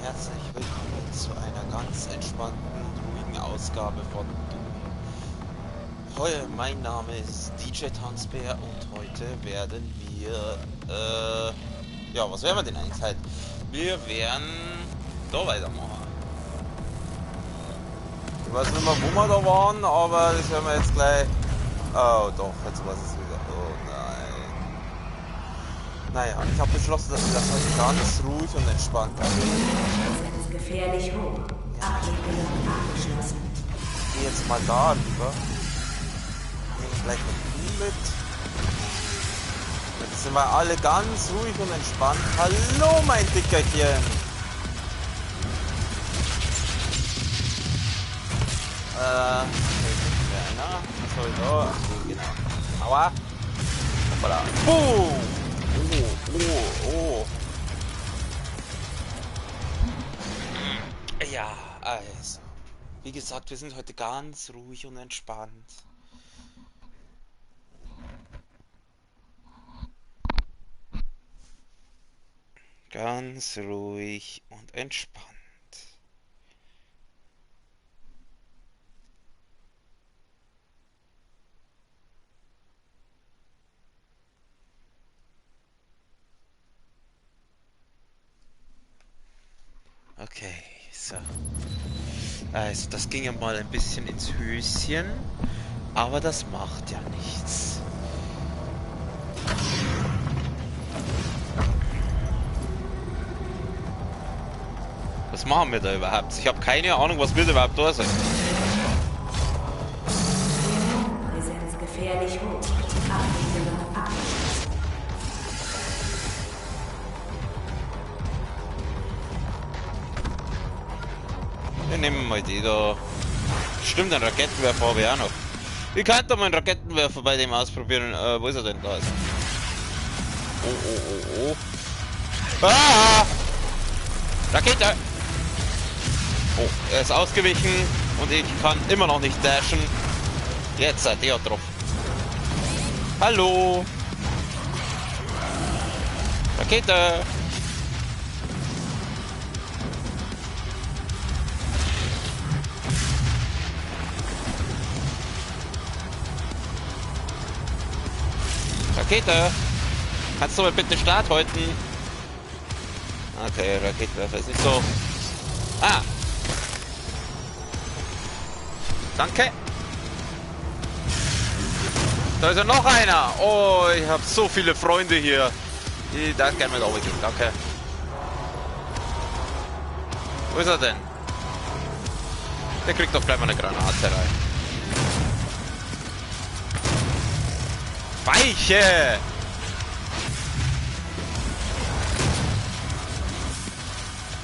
herzlich willkommen zu einer ganz entspannten und ruhigen Ausgabe von Doom. Mein Name ist DJ Tanzbär und heute werden wir, ja, was werden wir denn eigentlich halt? Wir werden da weitermachen. Ich weiß nicht mehr, wo wir da waren, aber das werden wir jetzt gleich. Oh, doch, jetzt weiß ich es wieder. Oh nein. Naja, ich habe beschlossen, dass wir das heute ganz ruhig und entspannt machen. Ist gefährlich hoch. Abbregung abgeschlossen. Ich gehe jetzt mal da rüber. Nehme gleich mit ihm mit. Jetzt sind wir alle ganz ruhig und entspannt. Hallo, mein Dickerchen! Einer. Was soll ich da? Okay, genau. Aua! Hoppala. Boom! Oh. Ja, also. Wie gesagt, wir sind heute ganz ruhig und entspannt. Ganz ruhig und entspannt. Okay, so. Also, das ging ja mal ein bisschen ins Höschen, aber das macht ja nichts. Was machen wir da überhaupt? Ich habe keine Ahnung, was wird überhaupt da sein. Präsenz gefährlich hoch. Abbregung abgeschlossen. Wir nehmen mal die da. Stimmt, einen Raketenwerfer habe ich auch noch. Ich könnte mal einen Raketenwerfer bei dem ausprobieren. Wo ist er denn? Da ist er. Oh. Ah! Rakete! Oh, er ist ausgewichen und ich kann immer noch nicht dashen. Jetzt seid ihr drauf. Hallo! Rakete! Rakete! Kannst du mal bitte Start halten? Okay, Raketenwerfer ist nicht so. Ah! Danke! Da ist ja noch einer! Oh, ich habe so viele Freunde hier. Ich darf gerne mit runtergehen, danke. Wo ist er denn? Der kriegt doch gleich mal eine Granate rein. Weiche!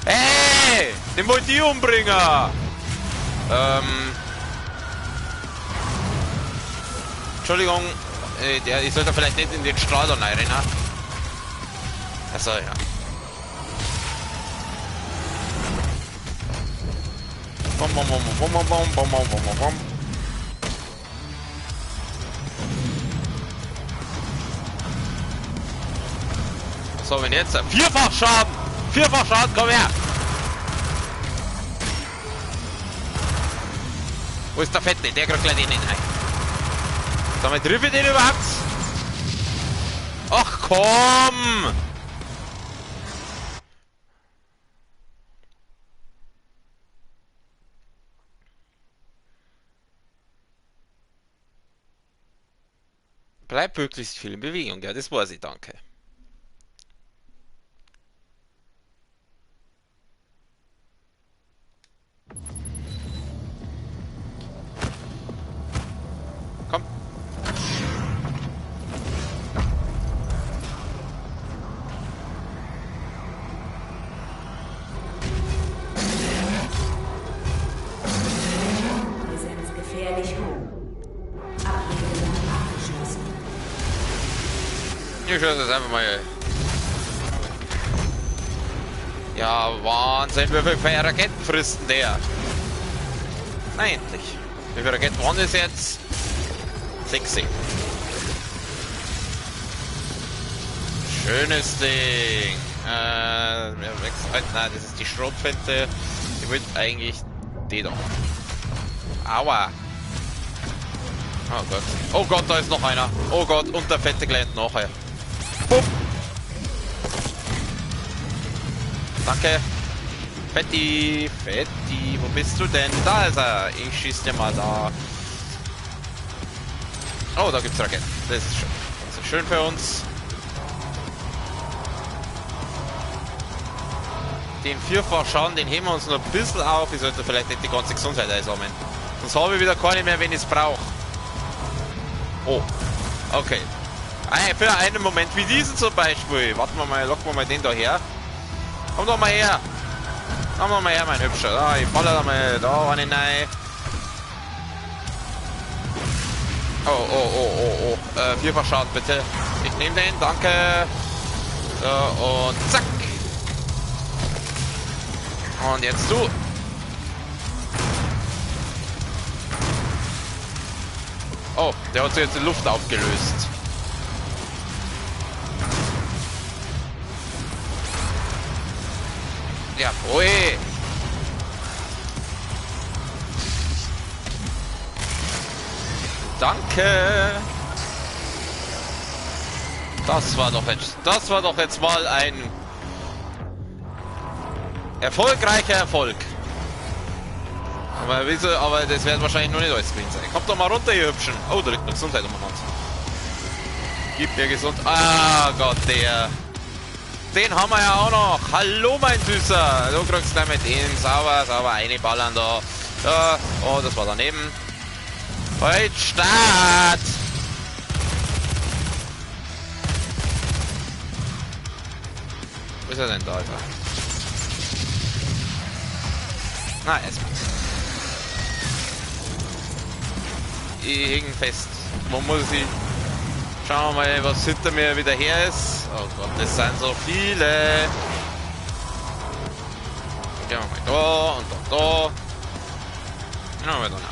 Hey! Den wollt ihr umbringen! Entschuldigung, ich sollte vielleicht nicht in den Strahlern rein, ne? Achso, ja. Bom. So, wenn jetzt Vierfach Schaden, komm her! Wo ist der Fette? Der kriegt gleich den rein. Sag mal, treffe ich den überhaupt? Ach komm! Bleib möglichst viel in Bewegung, ja, das weiß ich, danke. Komm. Präsenz gefährlich hoch. Abbregung abgeschlossen. Ich schaue das einfach mal. Ja, Wahnsinn, wie viele Raketen frisst der? Na endlich. Wie viele Raketen waren das jetzt? 6. Schönes Ding. Nein, das ist die Schrotflinte. Ich will eigentlich die da. Aua. Oh Gott. Oh Gott, da ist noch einer. Oh Gott, und der fette Glant nachher. Bumm. Danke. Fetti, Fetti, wo bist du denn? Da ist er. Ich schieß dir mal da. Oh, da gibt's Raketen. Das ist schön. Das ist schön für uns. Den Vierfach-Schaden, den heben wir uns noch ein bisschen auf. Ich sollte vielleicht nicht die ganze Gesundheit einsammeln. Sonst habe ich wieder keine mehr, wenn ich es brauche. Oh, okay. Für einen Moment wie diesen zum Beispiel. Warten wir mal, locken wir mal den da her. Komm doch mal her. Komm doch mal her, mein Hübscher. Da, ich falle da mal da rein. Oh. Vierfach Schaden, bitte. Ich nehme den, danke. So, und zack. Und jetzt du. Oh, der hat sich jetzt in Luft aufgelöst. Ja, ui. Danke. Das war doch jetzt mal ein erfolgreicher Erfolg. Aber wieso, aber das wird wahrscheinlich nur nicht alles gewesen sein. Kommt doch mal runter, ihr Hübschen. Oh, da liegt mir Gesundheit um den Hand. Gib mir gesund. Ah Gott, den haben wir ja auch noch. Hallo, mein Süßer. Du kriegst gleich mit dem. Sauber, einballern da. Ja. Oh, das war daneben. Heute Start. Wo ist er denn da, Alter? Na, erstmal. Ich hänge fest. Wo muss ich? Schauen wir mal, was hinter mir wieder her ist. Oh Gott, das sind so viele. Gehen wir mal da und dann da. Schauen wir dann auf.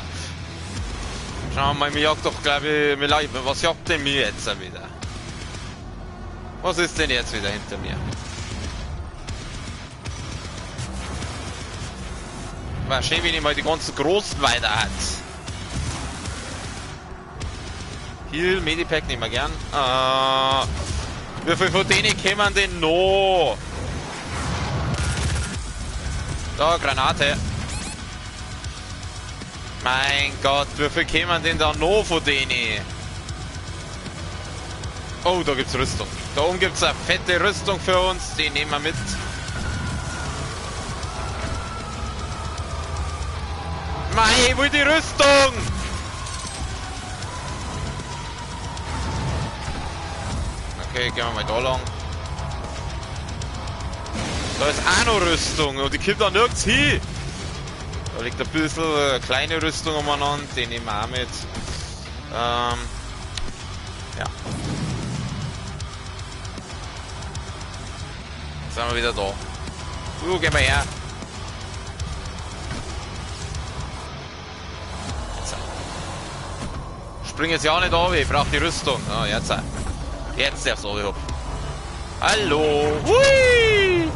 Schauen wir mal, mir jagt doch, glaube ich, was jagt denn mir jetzt wieder? Was ist denn jetzt wieder hinter mir? War schön, wenn ich mal die ganzen Großen weiter hat. Heal, Medipack nehmen wir gern. Wie viel von denen kämen denn noch? Da, Granate. Mein Gott, wie viel kämen denn da noch von denen? Oh, da gibt's Rüstung. Da oben gibt's eine fette Rüstung für uns. Die nehmen wir mit. Mei, wo ist die Rüstung? Okay, gehen wir mal da lang. Da ist auch noch Rüstung und die kommt da nirgends hin. Da liegt ein bisschen kleine Rüstung umeinander, die nehmen wir auch mit. Ja. Jetzt sind wir wieder da. Gehen wir her. Spring jetzt ja nicht auf, ich brauche die Rüstung. Oh, jetzt. Jetzt darf's auch. Hallo. Hui.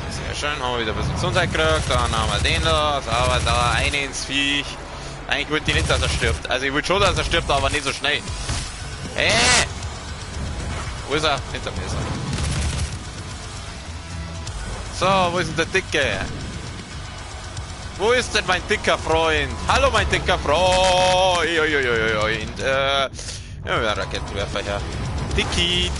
Sehr schön, haben wir wieder ein bisschen Gesundheit gekriegt. Dann haben wir den da. So, aber da eine ins Viech. Eigentlich wollte ich nicht, dass er stirbt. Also ich will schon, dass er stirbt, aber nicht so schnell. Wo ist er? Hinter mir ist er. So, wo ist denn der Dicke? Wo ist denn mein dicker Freund? Hallo, mein dicker Freund! Ja, Raketenwerfer her. Dicky!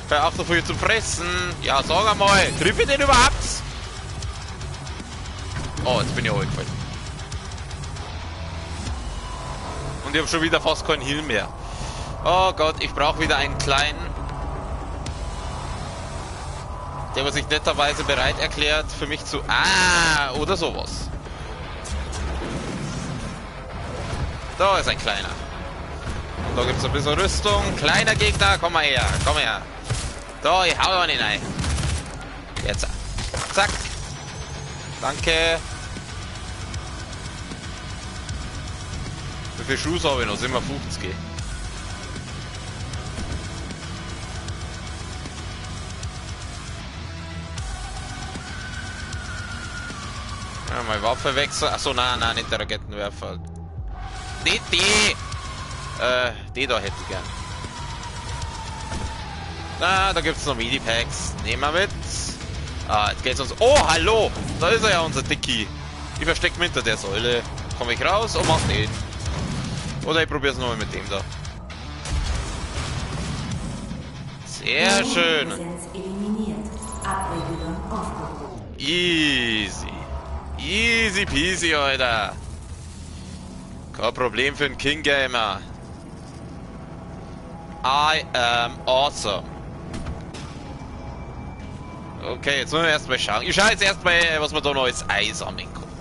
Hör auf dafür zu fressen! Ja, sag einmal! Triff ich den überhaupt? Oh, jetzt bin ich hochgefallen. Und ich habe schon wieder fast keinen Heal mehr. Oh Gott, ich brauche wieder einen kleinen. Der sich netterweise bereit erklärt, für mich zu... oder sowas. Da ist ein kleiner. Und da gibt es ein bisschen Rüstung. Kleiner Gegner, komm mal her, komm her. Da, ich hau da nicht rein. Jetzt. Zack. Danke. Wie viel Schuss habe ich noch? Sind wir 50? Ja, meine Waffe wechseln. Achso, nein, nicht der Raketenwerfer. Nicht die! Die da hätte ich gern. Na, da gibt's noch Medipacks. Nehmen wir mit. Ah, jetzt geht's uns. Oh, hallo! Da ist er ja, unser Dicky. Ich verstecke mich hinter der Säule. Komme ich raus und mach den. Oder ich probiere es nochmal mit dem da. Sehr schön. Easy. Easy peasy, Alter. Kein Problem für einen King Gamer. I am awesome. Okay, jetzt müssen wir erstmal schauen. Ich schaue jetzt erstmal, was wir da noch als Eis sammeln können.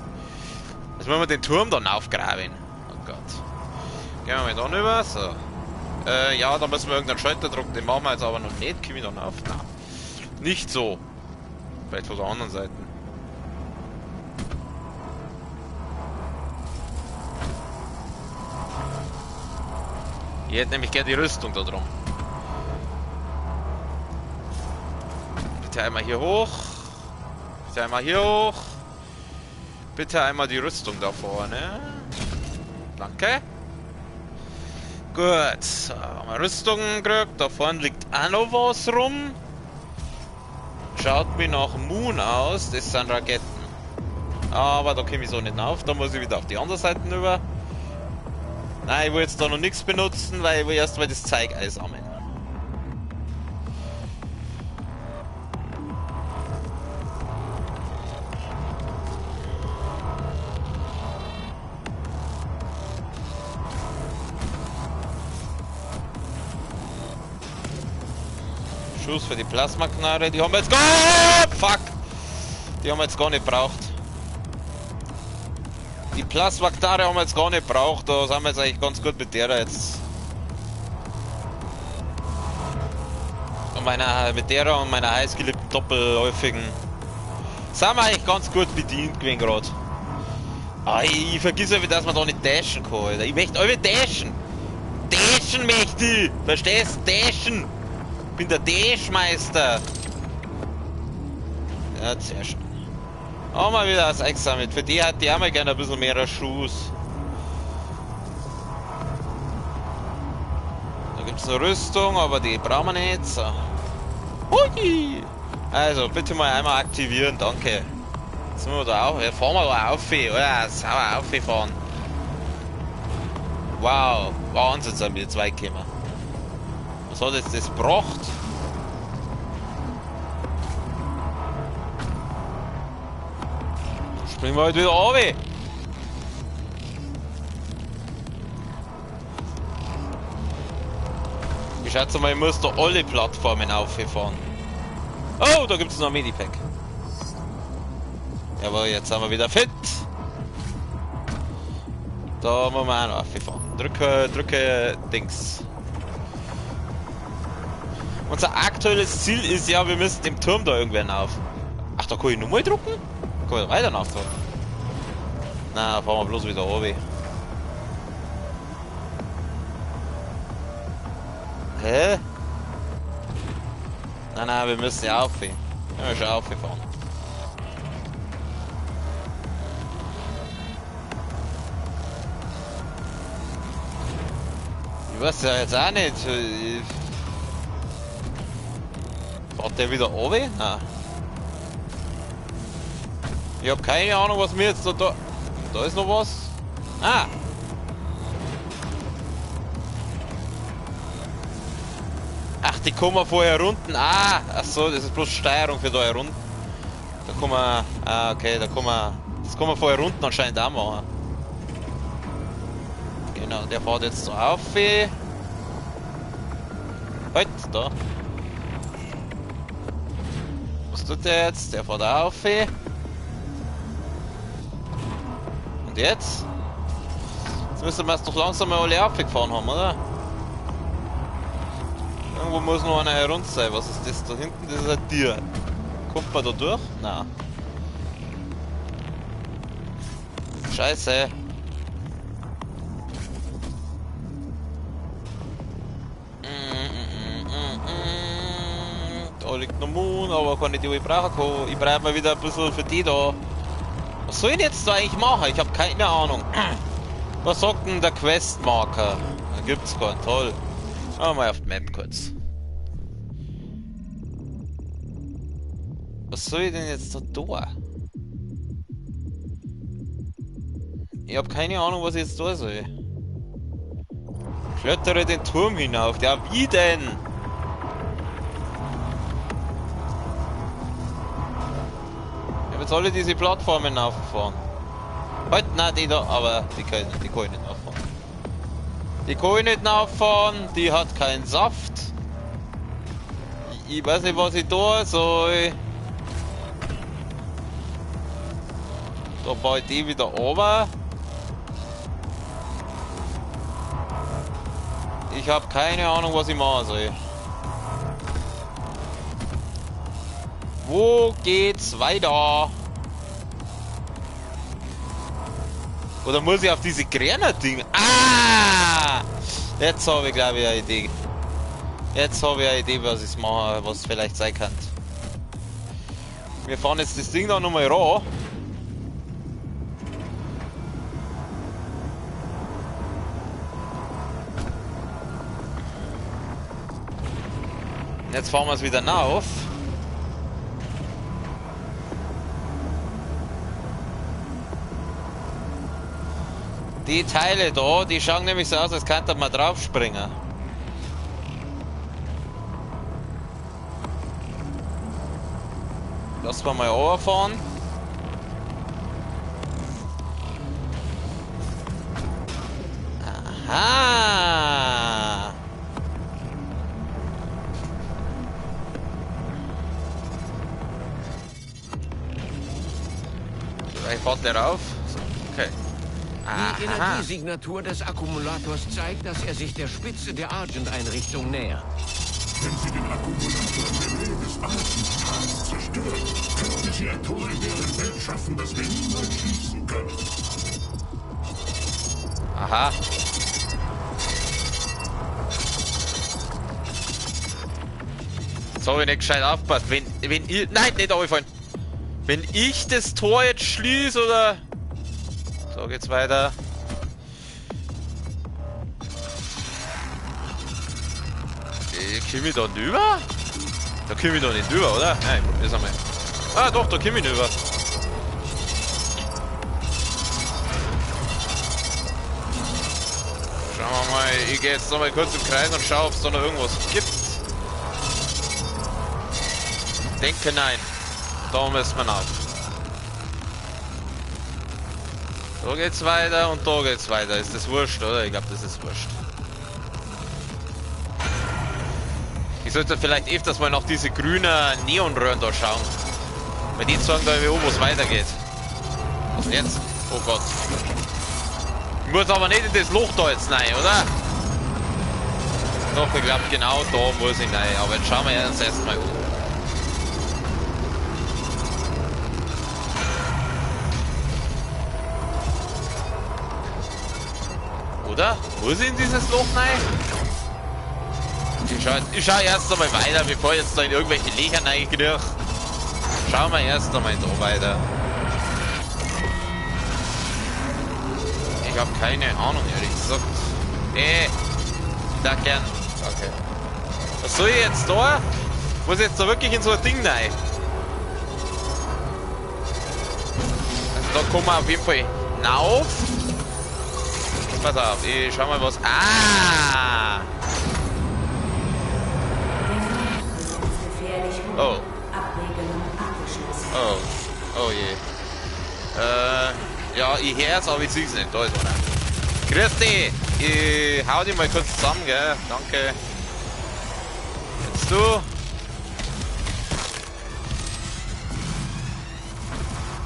Jetzt müssen wir den Turm dann aufgraben. Oh Gott. Gehen wir mal dann rüber. So. Ja, da müssen wir irgendeinen Schalter drücken. Den machen wir jetzt aber noch nicht. Komme ich dann auf? Nein. Nicht so. Vielleicht von der anderen Seite. Ich hätte nämlich gerne die Rüstung da drum. Bitte einmal hier hoch. Bitte einmal hier hoch. Bitte einmal die Rüstung da vorne. Danke. Gut. So, haben wir Rüstung gekriegt. Da vorne liegt auch noch was rum. Schaut mir nach Moon aus. Das sind Raketen. Aber da komme ich so nicht auf. Da muss ich wieder auf die andere Seite rüber. Nein, ich will jetzt da noch nichts benutzen, weil ich will erst mal das Zeug einsammeln. Schuss für die Plasmaknarre, die haben wir jetzt gar nicht. Fuck! Die haben wir jetzt gar nicht braucht. Die Plasmaknarre haben wir jetzt gar nicht braucht, da sind wir jetzt eigentlich ganz gut mit der jetzt. Und mit der und meiner heißgeliebten doppelläufigen sind wir eigentlich ganz gut bedient gewesen gerade. Ah, ich vergiss einfach, dass man da nicht dashen kann, Alter. Ich möchte alle dashen. Dashen möchte ich. Verstehst du? Dashen. Ich bin der Dashmeister. Ja, sehr schön. Auch mal wieder was eingesammelt. Für die hat die auch mal gerne ein bisschen mehr Schuss. Da gibt es eine Rüstung, aber die brauchen wir nicht. So. Hui! Also, bitte mal einmal aktivieren, danke. Jetzt müssen wir da auf. Fahren wir da auf, oder? Sauer auffahren. Wow, Wahnsinn, sind wir zwei gekommen. Was hat jetzt das gebracht? Springen wir halt wieder runter. Ich schätze mal, ich muss da alle Plattformen auffahren. Oh, da gibt es noch ein Medipack. Jawohl, jetzt sind wir wieder fit. Da muss man auch noch auffahren. Drücke Dings. Unser aktuelles Ziel ist ja, wir müssen den Turm da irgendwann auf. Ach, da kann ich nochmal drücken? Da kann ich weiter nachdrücken. Na, fahren wir bloß wieder runter. Hä? Nein, wir müssen ja auffahren. Wir müssen schon auffahren. Ich weiß ja jetzt auch nicht. Fährt der wieder runter? Nein. Ich hab keine Ahnung, was mir jetzt da... Da ist noch was. Ah! Ach, die kommen vorher unten. Ah! Achso, das ist bloß Steuerung für da herunten. Da kommen wir... Ah, okay, da kommen wir... Das kann man vorher unten anscheinend auch machen. Genau, der fährt jetzt so auf. Halt, da. Was tut der jetzt? Der fährt auf. Und jetzt? Jetzt müssen wir es doch langsam mal alle aufgefahren haben, oder? Irgendwo muss noch einer herunter sein. Was ist das da hinten? Das ist ein Tier. Kommt man da durch? Nein. Scheiße. Da liegt noch Moon, aber kann nicht die ich brauchen kann. Ich brauche mal wieder ein bisschen für die da. Was soll ich jetzt da eigentlich machen? Ich habe keine Ahnung. Was sagt denn der Questmarker? Da gibt's keinen. Toll. Schauen wir mal auf die Map kurz. Was soll ich denn jetzt da tun? Ich habe keine Ahnung, was ich jetzt tun soll. Klettere den Turm hinauf. Ja, wie denn? Ich habe jetzt alle diese Plattformen aufgefahren. Halt, nein, die da, aber die kann ich nicht nachfahren. Die kann ich nicht nachfahren, die hat keinen Saft. Ich weiß nicht, was ich tun soll. Da baue ich die wieder runter. Ich habe keine Ahnung, was ich machen soll. Wo geht's weiter? Oder muss ich auf diese Gräner-Dinge? Ah! Jetzt habe ich, glaube ich, eine Idee. Jetzt habe ich eine Idee, was ich mache, was vielleicht sein kann. Wir fahren jetzt das Ding da nochmal ran. Jetzt fahren wir es wieder rauf. Die Teile da, die schauen nämlich so aus, als könnte man drauf springen. Lassen wir mal runterfahren. Aha! Ich fahre darauf. So, okay. Die Energiesignatur des Akkumulators zeigt, dass er sich der Spitze der Argent-Einrichtung nähert. Wenn Sie den Akkumulator in der Nähe des Argent-Strahls zerstören, könnten Sie ein Tor in deren Welt schaffen, das wir niemals schließen können. Aha. So habe ich nicht gescheit aufgepasst. Wenn ich... Nein, nicht runterfallen. Wenn ich das Tor jetzt schließe, oder... So geht's weiter. Komm ich da rüber? Da komme ich doch nicht rüber, oder? Nein, ich probier's einmal. Ah doch, da komme ich rüber. Schauen wir mal, ich gehe jetzt noch mal kurz im Kreis und schaue, ob es da noch irgendwas gibt. Denke nein. Da müssen wir nach. Da geht's weiter und da geht's weiter. Ist das wurscht, oder? Ich glaube, das ist wurscht. Ich sollte vielleicht öfters mal nach diese grünen Neonröhren da schauen. Weil die sagen da wo es weitergeht. Was denn jetzt? Oh Gott. Ich muss aber nicht in das Loch da jetzt rein, oder? Doch, ich glaube genau da muss ich rein. Aber jetzt schauen wir uns erstmal um. Oder? Muss ich in dieses Loch rein? Ich schau erst einmal weiter, bevor ich jetzt da in irgendwelche Löcher reinkriege. Schauen wir erst einmal da weiter. Ich habe keine Ahnung, ehrlich gesagt. Da gern. Okay. Was soll ich jetzt da? Muss ich jetzt da wirklich in so ein Ding rein? Also da kommen wir auf jeden Fall rauf. Pass auf, ich schau mal was. Ah! Oh. Oh. Oh je. Ja, ich hör's, aber ich sieh's nicht. Da ist einer. Grüß dich! Ich hau die mal kurz zusammen, gell? Danke. Jetzt du.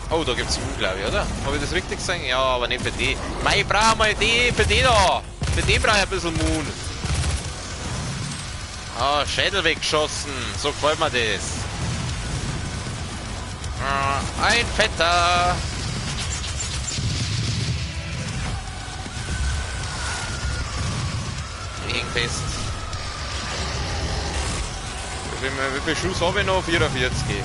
Oh, da gibt's einen, glaube ich, oder? Habe ich das richtig gesehen? Ja, aber nicht für die. Mei, ich brauche mal die, für die da. Für die brauche ich ein bisschen Moon. Oh, Schädel weggeschossen. So gefällt mir das. Ein Fetter. Hängt fest. Wie viel Schuss habe ich noch? 44.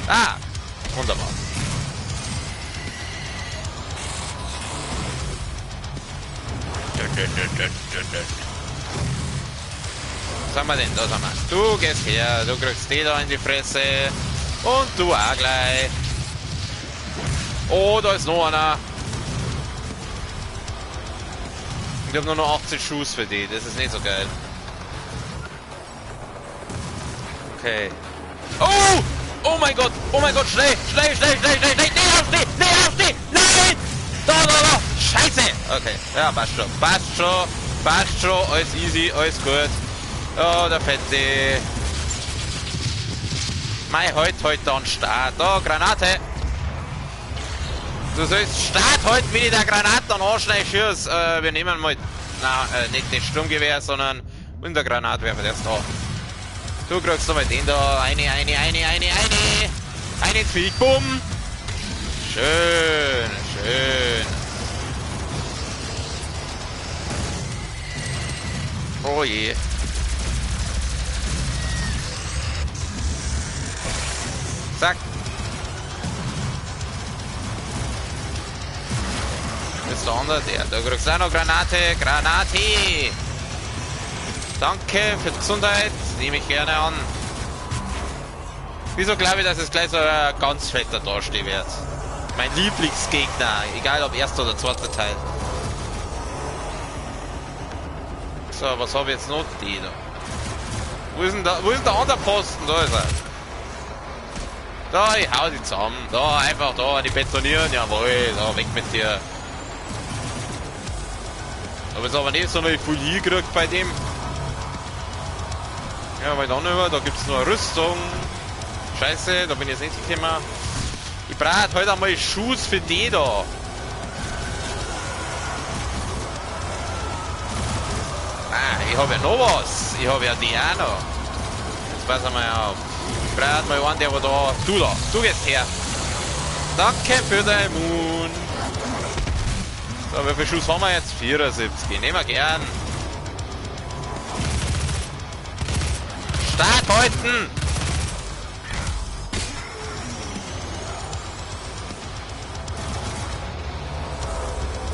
Ah! Wunderbar. Was haben wir denn? Da sind wir. Du gehst her, du kriegst die da in die Fresse. Und du auch gleich. Oh, da ist noch einer. Ich habe nur noch 80 Schuss für die, das ist nicht so geil. Okay. Oh! Oh mein Gott, schnell! Nicht aufstehen! Nein! Da! Scheiße! Okay, ja, passt schon, alles easy, alles gut. Oh, der Fette. Mei, heute dann Start. Da, Granate! Du sollst Start halten, wie ich der Granaten anschneidest. Wir nehmen mal, nicht das Sturmgewehr, sondern mit der Granate werden wir das da. Du kriegst nochmal den da. Eine ins Viech. Bumm. Schön. Oh je. Zack. Ist der andere, der kriegst auch noch Granate. Danke für die Gesundheit, nehme ich gerne an. Wieso glaube ich, dass es gleich so ein ganz fetter dastehen wird? Mein Lieblingsgegner, egal ob erster oder zweiter Teil. So, was habe ich jetzt noch? Die da. Wo ist denn der andere Posten? Da ist er. Da, ich hau die zusammen. Da, einfach da, die betonieren. Jawohl, da, weg mit dir. Aber jetzt aber nicht so eine Folie gekriegt bei dem. Ja, weil dann über, da gibt es noch eine Rüstung. Scheiße, da bin ich jetzt nicht gekommen. Ich brauche heute einmal Schuss für die da. Ah, ich habe ja noch was. Ich habe ja die auch noch. Jetzt passen wir ja auf. Ich brauche mal einen, der da. Du gehst her. Danke für deinen Mund. So, wie viel Schuss haben wir jetzt? 74. Nehmen wir gern. Start halten!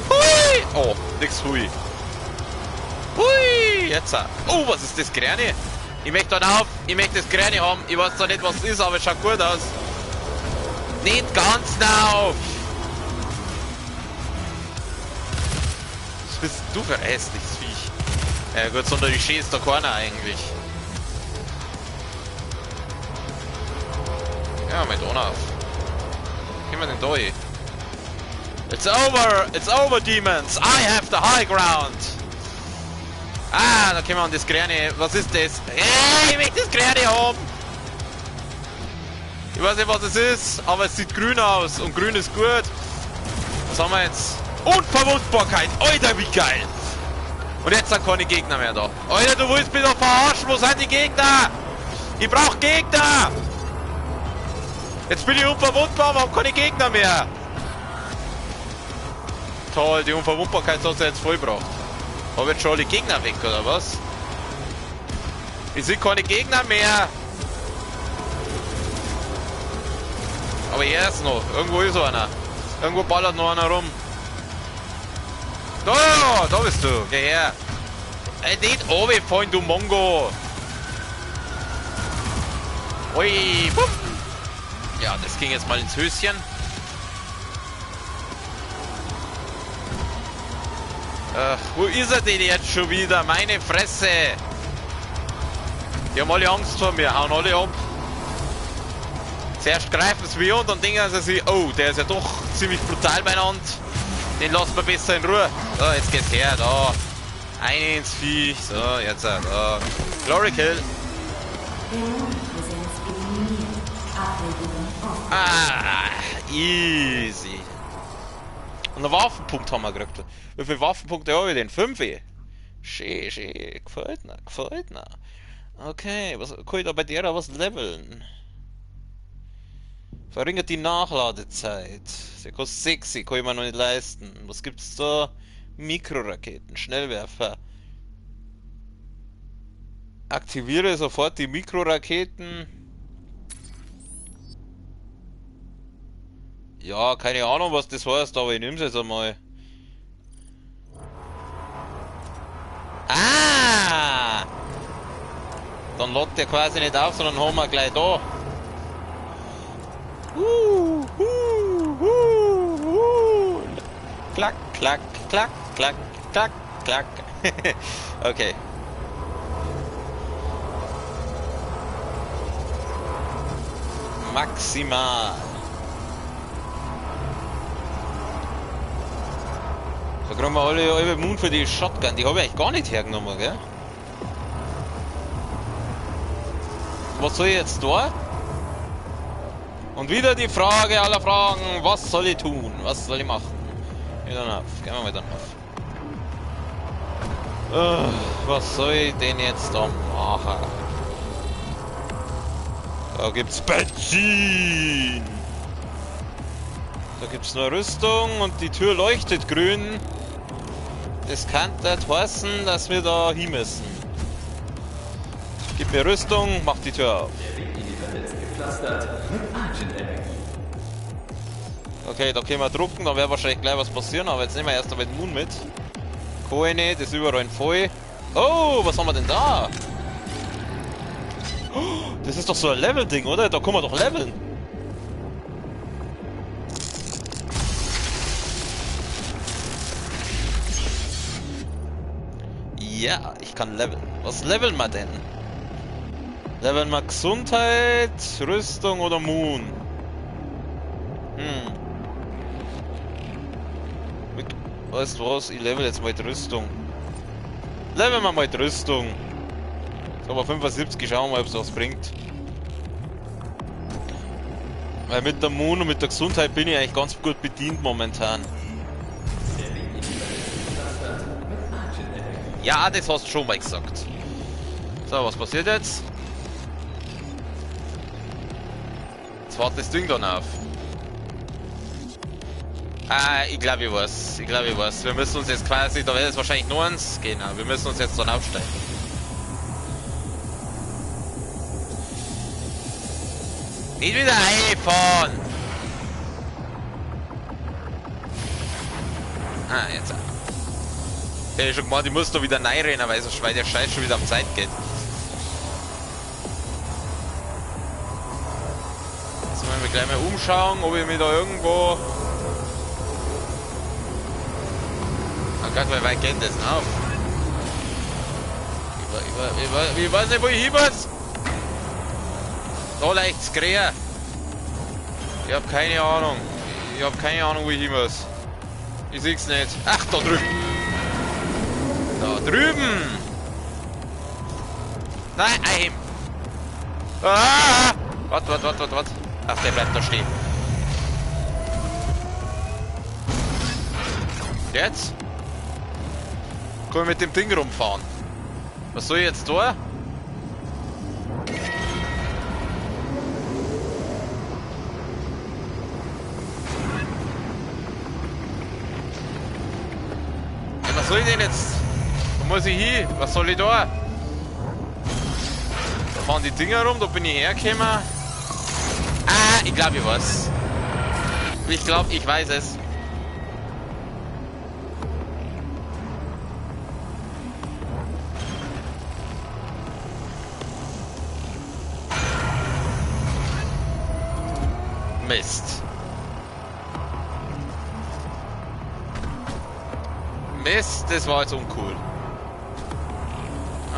Hui! Oh, nix hui. Hui! Jetzt. Oh, was ist das Grüne? Ich möchte da auf. Ich möchte das Grüne haben. Ich weiß zwar nicht, was es ist, aber es schaut gut aus. Nicht ganz auf. Was bist du für ein hässliches Viech? Ja gut, sondern die Schee ist da keiner eigentlich. Ja, mit Donau. Gehen wir denn da hin? It's over, demons! I have the high ground! Ah, da können wir an das Grüne. Was ist das? Hey, ich möchte das Grüne haben! Ich weiß nicht, was es ist, aber es sieht grün aus und grün ist gut. Was haben wir jetzt? Unverwundbarkeit! Alter, wie geil! Und jetzt sind keine Gegner mehr da. Alter, du willst mich doch verarschen! Wo sind die Gegner? Ich brauch Gegner! Jetzt bin ich unverwundbar, aber habe keine Gegner mehr. Toll, die Unverwundbarkeit hat er jetzt vollbracht. Habe jetzt schon alle Gegner weg, oder was? Ich sehe keine Gegner mehr. Aber er ist noch. Irgendwo ist einer. Irgendwo ballert noch einer rum. Da bist du. Geh her. Nicht runterfallen, du Mongo. Ui, bumm. Ja, das ging jetzt mal ins Höschen. Wo ist er denn jetzt schon wieder? Meine Fresse! Die haben alle Angst vor mir, hauen alle ab. Zuerst greifen sie mich an, dann denken sie sich, oh, der ist ja doch ziemlich brutal beieinander. Den lassen wir besser in Ruhe. So, jetzt geht's her, da. Eine ins Viech. So, jetzt da. Glory Kill. Ah, easy. Und einen Waffenpunkt haben wir gekriegt. Wie viele Waffenpunkte habe ich denn? 5? Schön, schön. Gefällt mir, gefällt mir. Okay, was kann ich da bei der was leveln? Verringert die Nachladezeit. Sie kostet 6, kann ich mir noch nicht leisten. Was gibt's da? Mikroraketen, Schnellwerfer. Aktiviere sofort die Mikroraketen. Ja, keine Ahnung, was das heißt, aber ich nehme es jetzt einmal. Ah! Dann lädt der quasi nicht auf, sondern haben wir gleich da. Klack, klack, klack, klack, klack, klack. Okay. Maximal. Da kriegen wir alle Mund für die Shotgun. Die habe ich eigentlich gar nicht hergenommen, gell? Was soll ich jetzt da? Und wieder die Frage aller Fragen, was soll ich tun? Was soll ich machen? Wieder auf. Gehen wir mal dann auf. Was soll ich denn jetzt da machen? Da gibt's Benzin! Da gibt's nur Rüstung und die Tür leuchtet grün. Das kann nicht heißen, dass wir da hin müssen. Gib mir Rüstung, mach die Tür auf. Okay, da können wir drucken, da wird wahrscheinlich gleich was passieren, aber jetzt nehmen wir erst einmal den Moon mit. Keine, das ist überall voll. Oh, was haben wir denn da? Das ist doch so ein Level-Ding, oder? Da kann man doch leveln. Ja, ich kann leveln. Was leveln wir denn? Leveln wir Gesundheit, Rüstung oder Moon? Weißt du was? Ich level jetzt mal die Rüstung. Leveln wir mal die Rüstung. So, aber 75, schauen wir mal, ob es was bringt. Weil mit der Moon und mit der Gesundheit bin ich eigentlich ganz gut bedient momentan. Ja, das hast du schon mal gesagt. So, was passiert jetzt? Jetzt wartet das Ding dann auf. Ah, ich glaube, ich weiß. Ich glaube, ich weiß. Wir müssen uns jetzt quasi, da wird es wahrscheinlich nur eins. Genau, wir müssen uns jetzt dann aufsteigen. Nicht wieder einfahren! Ah, jetzt. Ich hätte schon gemeint, ich muss da wieder reinrennen, weil sonst weil der Scheiß schon wieder auf Zeit geht. Jetzt wollen wir gleich mal umschauen, ob ich mich da irgendwo... Oh Gott, wie weit geht das denn auf? Ich weiß nicht, wo ich hin muss! Da leicht quer. Ich hab keine Ahnung. Ich hab keine Ahnung, wo ich hin muss. Ich seh's nicht. Ach, da drüben. Da drüben. Nein, ein. Ah! Warte. Ach, der bleibt da stehen. Jetzt? Kann ich mit dem Ding rumfahren. Was soll ich jetzt da? Was soll ich denn jetzt? Wo muss ich hin? Was soll ich da? Da fahren die Dinger rum, da bin ich hergekommen. Ah, ich glaube, ich weiß. Ich glaube, ich weiß es. Mist. Mist, das war jetzt uncool.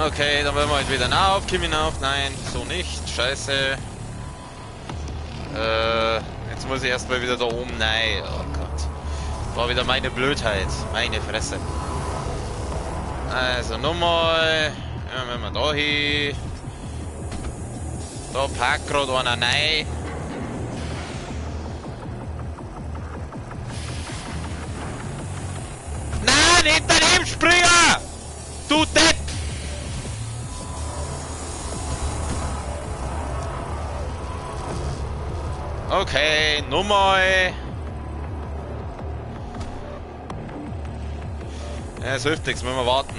Okay, dann wollen wir halt wieder hinauf. Komm hinauf. Nein, so nicht. Scheiße. Jetzt muss ich erstmal wieder da oben. Nein, oh Gott. War wieder meine Blödheit. Meine Fresse. Also nochmal. Ja, wenn wir da hin. Da packt gerade einer rein. hinter dem Springer! Du Depp! Okay, nochmal. Ja, es hilft nichts, müssen wir warten.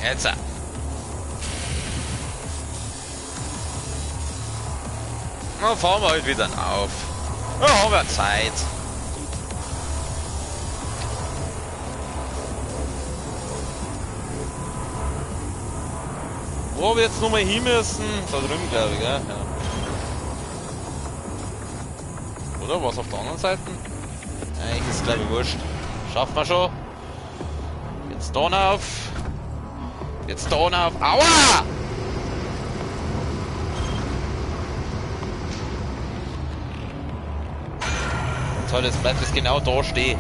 Jetzt. Na, fahren wir halt wieder auf. Ja, haben wir Zeit. Wo wir jetzt nochmal hin müssen? Da drüben, glaube ich, gell? Ja. Oder was auf der anderen Seite? Eigentlich ist es, glaube ich, wurscht. Schaffen wir schon. Jetzt da auf. Jetzt da auf. Aua! Toll, jetzt bleibt es genau da stehen.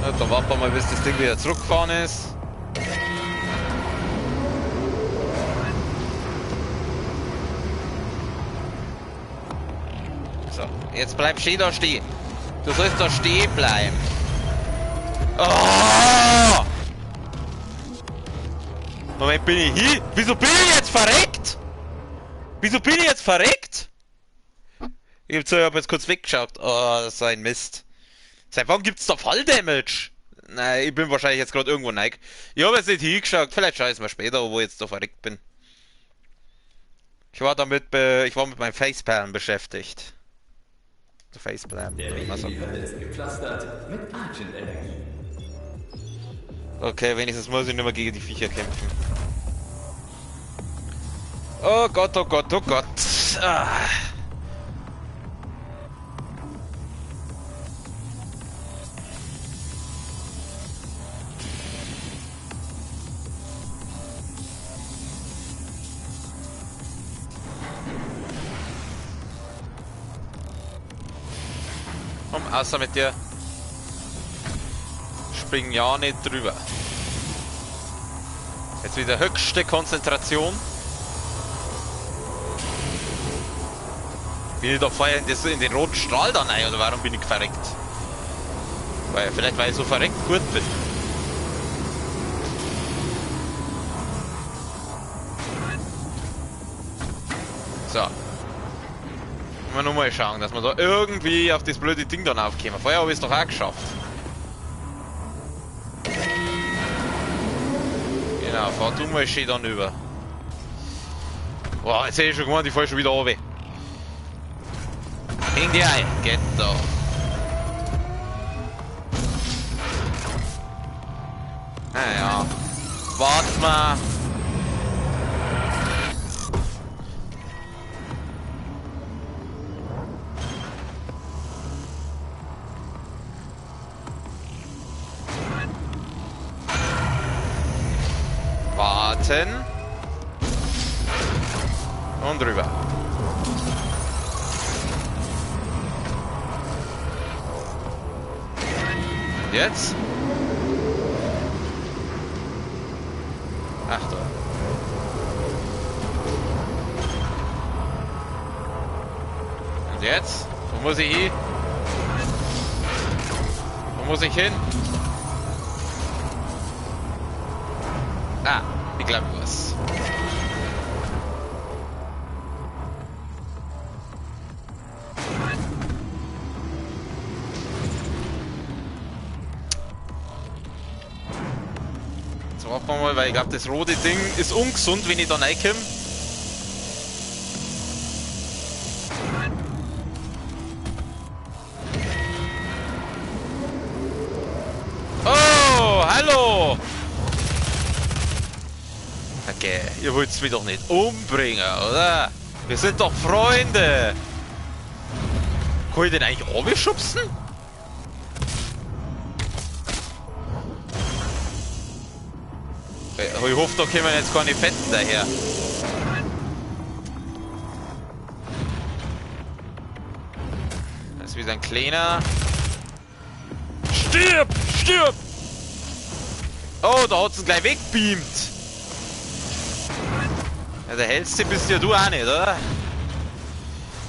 Ja, dann warten wir mal, bis das Ding wieder zurückgefahren ist. So, jetzt bleib stehen da stehen. Du sollst da stehen bleiben. Oh! Moment, bin ich hier? Wieso bin ich jetzt verreckt? Wieso bin ich jetzt verreckt? Ich hab jetzt kurz weggeschaut. Oh, das ist ein Mist. Seit wann gibt's da Falldamage? Nein, ich bin wahrscheinlich jetzt gerade irgendwo neig. Ich habe jetzt nicht hingeschaut. Vielleicht schaue ich es mal später, wo ich jetzt da verreckt bin. Ich war mit meinem Facepalm beschäftigt. Der Facepalm. Der Weg in die Hölle ist gepflastert mit Argent-Energie. Okay, wenigstens muss ich nicht mehr gegen die Viecher kämpfen. Oh Gott, oh Gott, oh Gott. Ah. Komm, außer mit dir. Spring ja nicht drüber. Jetzt wieder höchste Konzentration. Bin ich da vorher in den roten Strahl dann ein, oder warum bin ich verreckt? Vielleicht weil ich so verreckt gut bin. So. Mal nur mal schauen, dass wir da irgendwie auf das blöde Ding dann aufkommen. Vorher habe ich es doch auch geschafft. Genau, fahr du mal schön dann über. Boah, jetzt hätte ich schon gemeint, ich fall schon wieder runter. Häng die ein, geht da. Naja, wart mal. Warten. Und rüber. Jetzt? Achtung. Und jetzt? Wo muss ich hin? Wo muss ich hin? Ah, ich glaube was. Jetzt warten wir mal, weil ich glaube, das rote Ding ist ungesund, wenn ich da reinkomme. Oh, hallo! Okay, ihr wollt mich doch nicht umbringen, oder? Wir sind doch Freunde! Kann ich den eigentlich runterschubsen? Ich hoffe, da kommen jetzt keine Fetten daher. wieder ein kleiner. Stirb! Stirb! Oh, da hat's ihn gleich wegbeamt. Ja, der hellste bist ja du auch nicht, oder?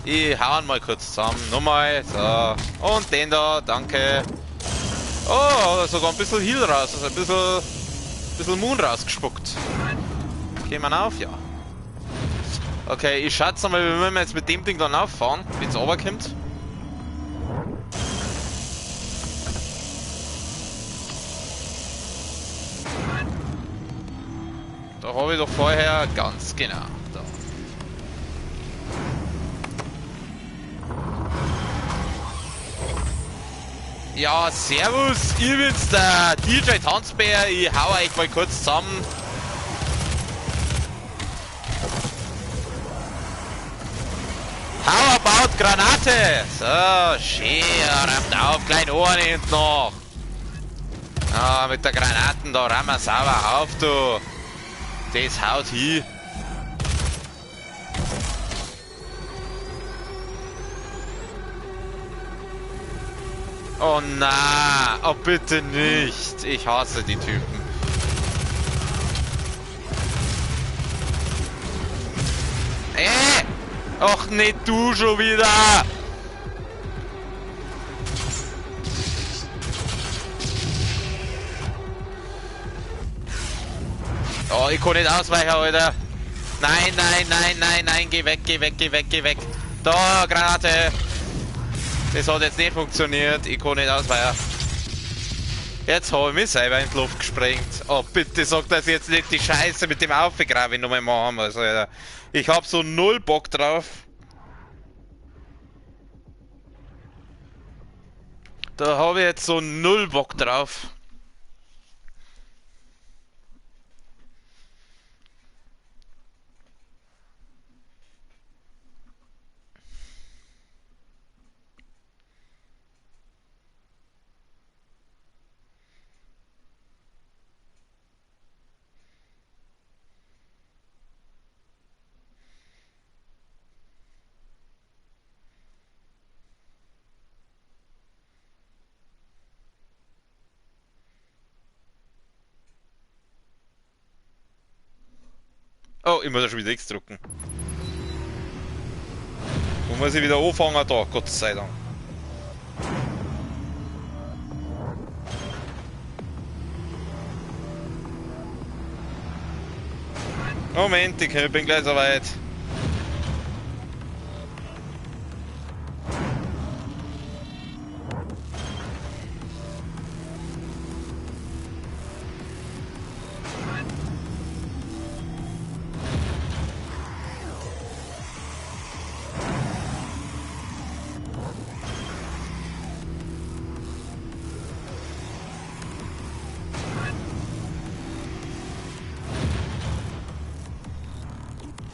Ich hau ihn mal kurz zusammen. Nochmal. So. Und den da, danke. Oh, sogar ein bisschen Heal raus, also ein bisschen Moon rausgespuckt. Gehen wir auf, ja. Okay, ich schätze mal, wir müssen jetzt mit dem Ding dann auffahren, wenn es runterkommt. Da habe ich doch vorher ganz genau. Da. Ja, servus, ich bin's, der DJ Tanzbär, ich hau euch mal kurz zusammen. How about Granate? So, schön, rammt auf, klein Ohren hinten noch. Ah, mit der Granaten, da rammen wir sauber auf, du. Das haut hin. Oh na, oh bitte nicht. Ich hasse die Typen. Ach nicht du schon wieder. Oh, ich kann nicht ausweichen, Alter. Nein, nein, nein, nein, nein, geh weg, geh weg, geh weg, geh weg. Da, Granate. Das hat jetzt nicht funktioniert, ich kann nicht ausweichen. Jetzt habe ich mich selber in die Luft gesprengt. Oh, bitte sag das jetzt nicht die Scheiße mit dem Aufgraben nochmal machen. Also, Alter. Ich hab so null Bock drauf. Da habe ich jetzt so null Bock drauf. Oh, ich muss ja schon wieder X drücken. Wo muss ich wieder anfangen? Da, Gott sei Dank. Moment, ich bin gleich soweit.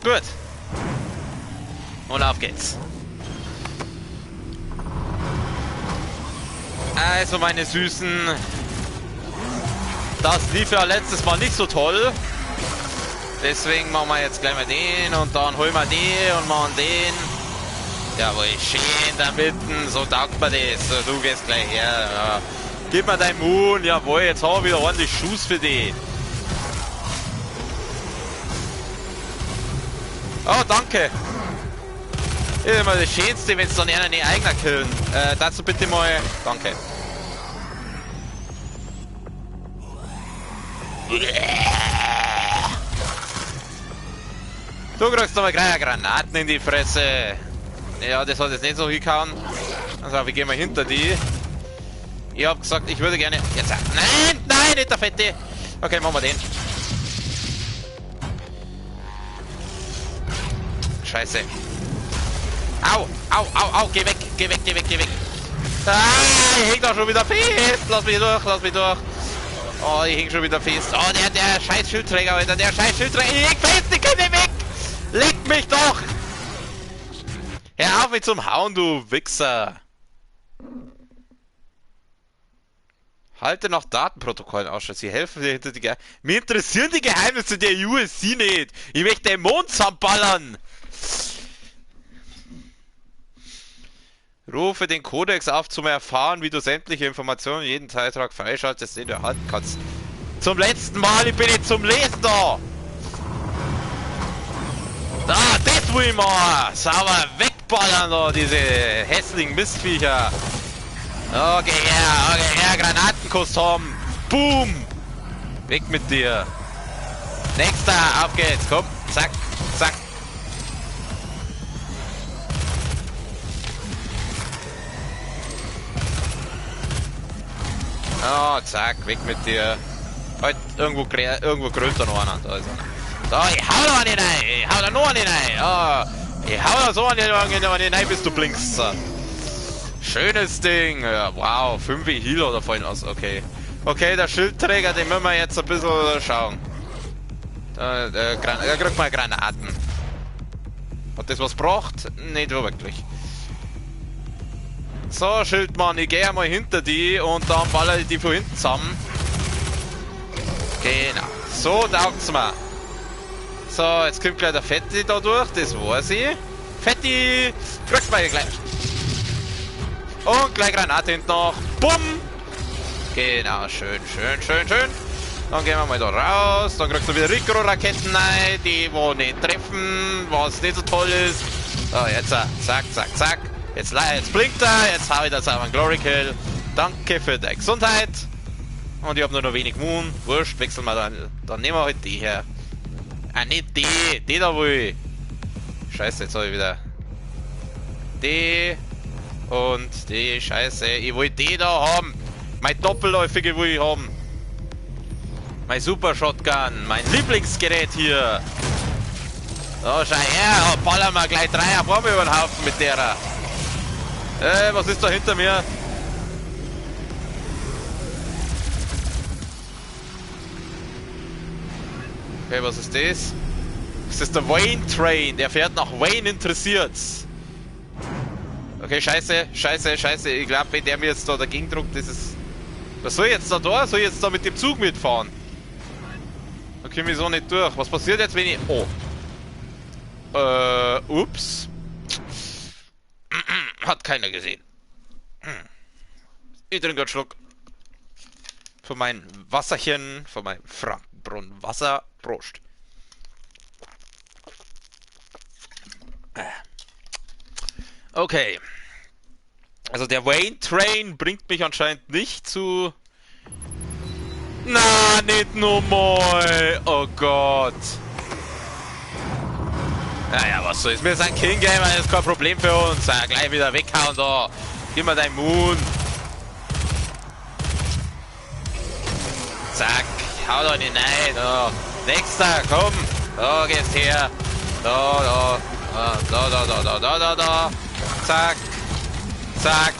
Gut. Und auf geht's. Also meine Süßen. Das lief ja letztes Mal nicht so toll. Deswegen machen wir jetzt gleich mal den und dann holen wir den und machen den. Jawohl, schön da mitten, so taugt man das. So, du gehst gleich her. Ja. Gib mir deinen Moon, jawohl, jetzt haben wir wieder ordentlich Schuss für den. Oh, danke. Ist immer das Schönste, wenn es dann einer nicht eigener killen. Dazu bitte mal. Danke. Du kriegst nochmal gleich Granaten in die Fresse. Ja, das hat jetzt nicht so hingehauen. Also, wir gehen mal hinter die. Ich hab gesagt, ich würde gerne. Jetzt. Nein, nein, nicht der Fette. Okay, machen wir den. Scheiße. Au, au, au, au, geh weg, geh weg, geh weg, geh weg. Ah, ich häng doch schon wieder fest. Lass mich durch, lass mich durch. Oh, ich häng schon wieder fest. Oh, der scheiß Schildträger, Alter, der scheiß Schildträger. Ich häng fest, ich kann nicht weg. Leck mich doch. Hör auf mit zum Hauen, du Wichser. Halte nach Datenprotokollen Ausschau. Sie helfen dir hinter die Mir interessieren die Geheimnisse der USC nicht. Ich möchte den Mond zusammenballern. Rufe den Kodex auf, zum Erfahren, wie du sämtliche Informationen jeden Teiltrag freischaltest, den du erhalten kannst. Zum letzten Mal, ich bin jetzt zum Lesen da! Da, das will ich mal! Sauber wegballern da, diese hässlichen Mistviecher! Okay, ja, Granatenkuss haben! Boom! Weg mit dir! Nächster, auf geht's, komm, zack, zack! Oh, zack, weg mit dir. Halt, irgendwo grölt da noch einer. Da ist einer. So, ich hau da nicht rein. Ich hau da nur nicht rein. Oh, ich hau da so nicht rein, bis du blinkst. Schönes Ding. Ja, wow, 5 Heal oder vorhin aus. Okay. Okay, der Schildträger, den müssen wir jetzt ein bisschen schauen. Er kriegt mal Granaten. Hat das was gebracht? Nicht wirklich. So, Schildmann, ich gehe einmal hinter die und dann baller ich die von hinten zusammen. Genau. So taugt's mir. So, jetzt kommt gleich der Fetti da durch, das weiß ich. Fetti! Kriegst mal gleich. Und gleich Granate hinten noch. Bumm! Genau, schön. Dann gehen wir mal da raus. Dann kriegst du wieder Mikro-Raketen rein, die wo nicht treffen, was nicht so toll ist. So, jetzt zack. Jetzt blinkt er, jetzt hau ich das auf einen Glory Kill. Danke für die Gesundheit. Und ich habe nur noch wenig Moon. Wurscht, wechseln wir dann nehmen wir halt die her. Ah, nicht die da will ich. Scheiße, jetzt habe ich wieder die und die. Scheiße, ich will die da haben. Mein Doppelläufige will ich haben. Mein Super Shotgun, mein Lieblingsgerät hier. So, schau her, ballern wir gleich 3 auf einmal über den Haufen mit derer. Was ist da hinter mir? Okay, was ist das? Das ist der Wayne Train, der fährt nach Wayne, interessiert's. Okay, scheiße. Ich glaube, wenn der mir jetzt da dagegen druckt, das ist... Was soll ich jetzt da? Soll ich jetzt da mit dem Zug mitfahren? Da komme ich so nicht durch. Was passiert jetzt, wenn ich... Oh. Ups. Hat keiner gesehen. Ich trinke einen Schluck von meinem Wasserchen, von meinem Frankenbrunnenwasser. Prost. Okay. Also der Wayne Train bringt mich anscheinend nicht zu... Na, nicht nur mal. Oh Gott. Naja, was soll's. Wir sind King Gamer, das ist kein Problem für uns. Ja, gleich wieder weghauen da. Gib mir dein Moon. Zack. Hau da nicht rein. Da. Nächster, komm. Da gehst her. Da. Zack. Zack.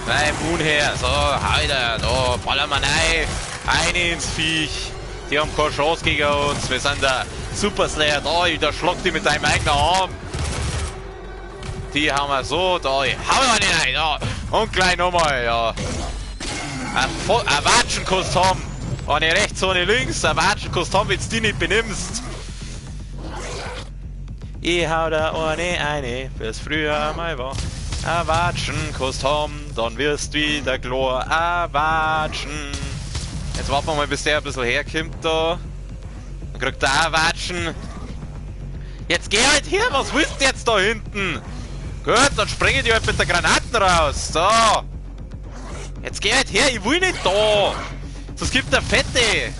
Nein, Moon her. So, Alter. Da, ballern wir rein. Ein ins Viech. Die haben keine Chance gegen uns. Wir sind der Super Slayer da. Da schlag die mit deinem eigenen Arm. Die haben wir so. Da. Hau wir nicht rein. Da. Und gleich nochmal. Ja. Ein Watschenkuss haben. Eine rechts, eine links. Ein Watschenkuss haben, wenn du die nicht benimmst. Ich hau da eine, bis früher mal war. A Watschen, Kuss haben, dann wirst wieder Chlor. A Watschen. Jetzt warten wir mal, bis der ein bisschen herkommt da. Dann kriegt er A Watschen. Jetzt geh halt her, was willst du jetzt da hinten? Gut, dann springe ich halt mit der Granaten raus. So. Jetzt geh halt her, ich will nicht da. Sonst gibt der Fette.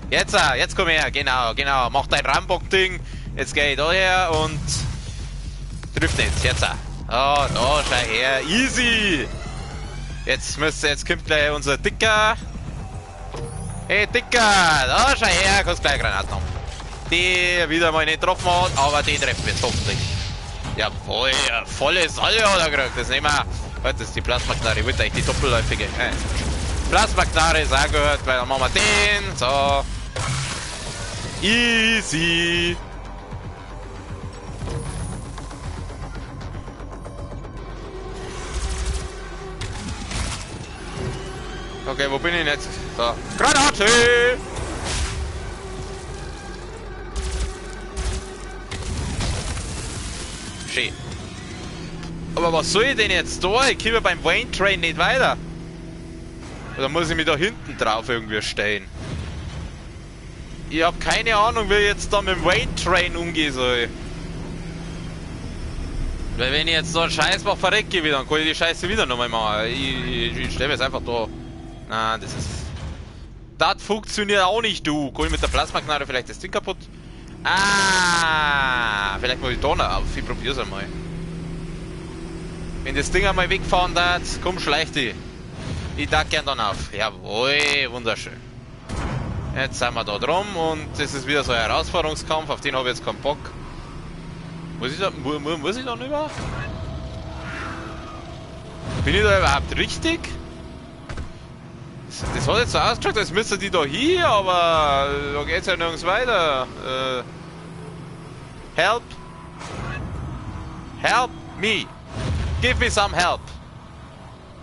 Jetzt komm her, genau. Mach dein Rambock-Ding. Jetzt geh ich da her und trifft jetzt. Oh, da, schau her. Easy. Jetzt kommt gleich unser Dicker. Hey, Dicker. Da, schau her. Kannst gleich Granaten haben. Die wieder mal nicht getroffen hat, aber die treffen wir jetzt hoffentlich. Jawohl, volle Salve hat er gekriegt. Das nehmen wir. Das ist die Plasmaknarre. Ich wollte eigentlich die doppelläufige. Plasmaknarre ist auch gut, weil dann machen wir den. So. Easy. Okay, wo bin ich jetzt? So. Granate! Schön. Aber was soll ich denn jetzt da? Ich komme beim Wayne Train nicht weiter. Oder muss ich mich da hinten drauf irgendwie stellen? Ich habe keine Ahnung, wie ich jetzt da mit dem Wayne Train umgehen soll. Weil wenn ich jetzt da einen Scheiß mache, verrecke ich wieder, dann kann ich die Scheiße wieder nochmal machen. Ich stelle mir jetzt einfach da. Nein, das ist... Das funktioniert auch nicht, du. Kann ich mit der Plasmaknarre vielleicht das Ding kaputt? Ah, vielleicht muss ich da noch auf. Ich probier's einmal. Wenn das Ding einmal wegfahren darf, komm, schleich dich. Ich darf gern dann auf. Jawohl, wunderschön. Jetzt sind wir da drum und das ist wieder so ein Herausforderungskampf, auf den habe ich jetzt keinen Bock. Muss ich da über? Bin ich da überhaupt richtig? Das hat jetzt so ausgeschaut, als müsste die da hier, aber da geht's ja nirgends weiter. Help! Help me! Give me some help!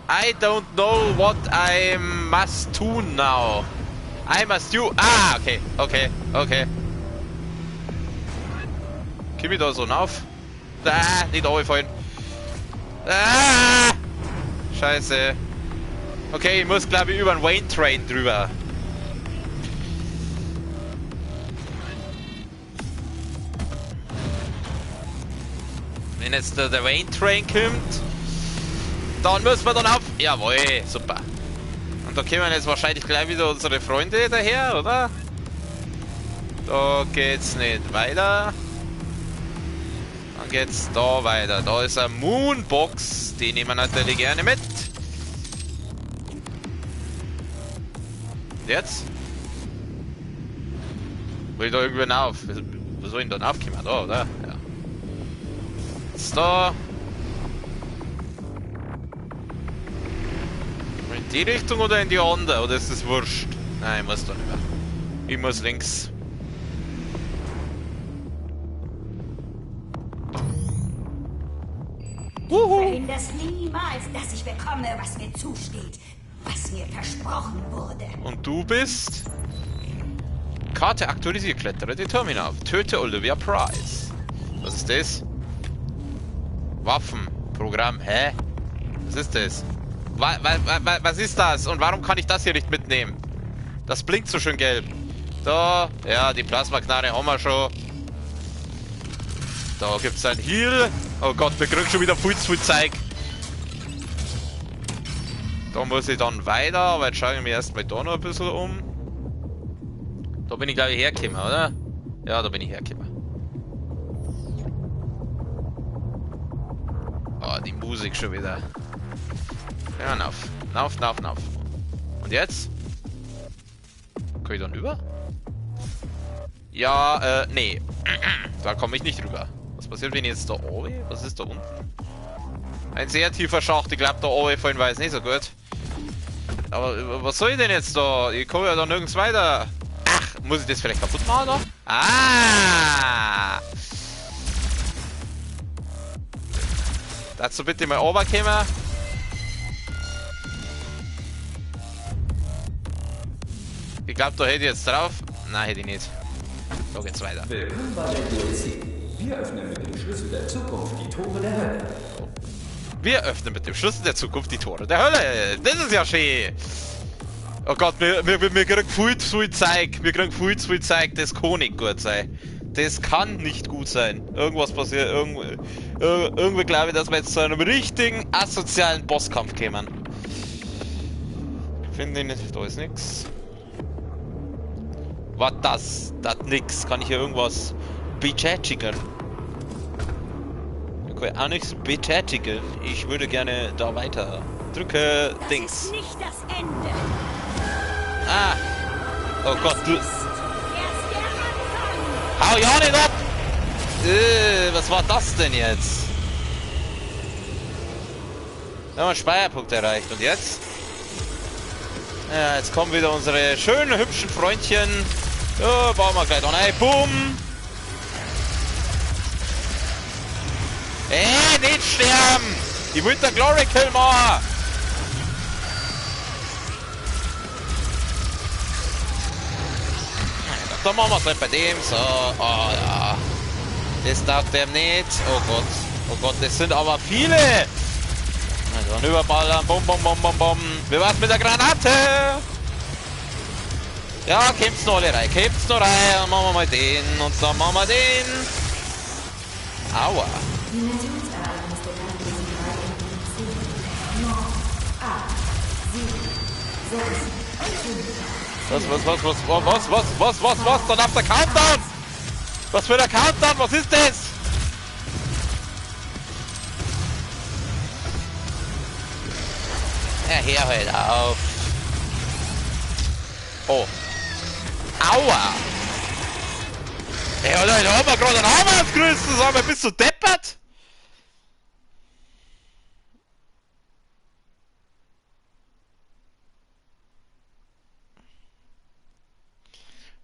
I don't know what I must do now. I must do... Ah, okay, okay, okay. Komm ich da so auf? Ah, nicht runterfallen. Ah! Scheiße. Okay, ich muss glaube ich über den Wayne Train drüber. Wenn jetzt der Wayne Train kommt, dann müssen wir dann auf... Jawohl, super. Und da kommen jetzt wahrscheinlich gleich wieder unsere Freunde daher, oder? Da geht's nicht weiter. Dann geht's da weiter. Da ist eine Moonbox. Die nehmen wir natürlich gerne mit. Jetzt? Will ich da irgendwann auf? Wo soll ich denn dann aufkommen? Da, oder? Ja. Jetzt da. In die Richtung oder in die andere? Oder ist das wurscht? Nein, ich muss da nicht mehr. Ich muss links. Du verhinderst niemals, dass ich bekomme, was mir zusteht. Was mir versprochen wurde. Und du bist? Karte aktualisiert, klettere die Terminal auf. Töte Olivia Price. Was ist das? Waffenprogramm. Hä? Was ist das? Was ist das? Und warum kann ich das hier nicht mitnehmen? Das blinkt so schön gelb. Da, ja, die Plasmaknarre haben wir schon. Da gibt's ein Heal. Oh Gott, wir kriegen schon wieder viel zu viel Zeug. Da muss ich dann weiter, aber jetzt schaue ich mir erstmal da noch ein bisschen um. Da bin ich glaube ich hergekommen, oder? Ja, da bin ich hergekommen. Oh, die Musik schon wieder. Ja, Nauf. Und jetzt? Kann ich dann rüber? Ja, nee. Da komme ich nicht rüber. Was passiert, wenn ich jetzt da oben? Was ist da unten? Ein sehr tiefer Schacht. Ich glaube, da oben fallen war jetzt nicht so gut. Aber was soll ich denn jetzt da? Ich komme ja da nirgends weiter. Ach, muss ich das vielleicht kaputt machen noch? Ah! Dazu bitte mal runterkommen. Ich glaube, da hätte ich jetzt drauf. Nein, hätte ich nicht. Da geht's weiter. Willkommen bei der DLC. Wir öffnen mit dem Schlüssel der Zukunft die Tore der Hölle. Wir öffnen mit dem Schlüssel der Zukunft die Tore der Hölle. Das ist ja schön. Oh Gott, wir kriegen viel zu viel Zeug. Wir kriegen viel zu viel Zeug. Das kann nicht gut sein. Das kann nicht gut sein. Irgendwas passiert. Irgendwie glaube ich, dass wir jetzt zu einem richtigen asozialen Bosskampf kommen. Finde ich nicht. Da ist nichts. Was das? Das nix. Kann ich hier irgendwas betätigen? Ich kann auch nichts betätigen. Ich würde gerne da weiter. Drücke Dings. Das ist nicht das Ende. Ah. Oh Gott, du. Erst der Anfang. Hau ja nicht ab! Was war das denn jetzt? Wir haben einen Speicherpunkt erreicht. Und jetzt? Ja, jetzt kommen wieder unsere schönen, hübschen Freundchen. Ja, bauen wir gleich an. Hey, boom! Nicht sterben! Ich will den Glory Kill machen! Da machen wir es halt bei dem. So, oh ja. Das taugt dem nicht. Oh Gott. Oh Gott, das sind aber viele! Also ein Überballern, bum bum bum bum bum. Wie war's mit der Granate? Ja, kämpft's noch alle rein, kämpft's noch rein. Dann machen wir mal den und dann machen wir den. Aua. Was? Dann auf der Countdown! Was für der Countdown? Was ist das? Ja, hör halt auf. Oh. Aua! Ey, Alter, da haben wir gerade einen Hammer ausgerüstet, sag mal, bist du deppert?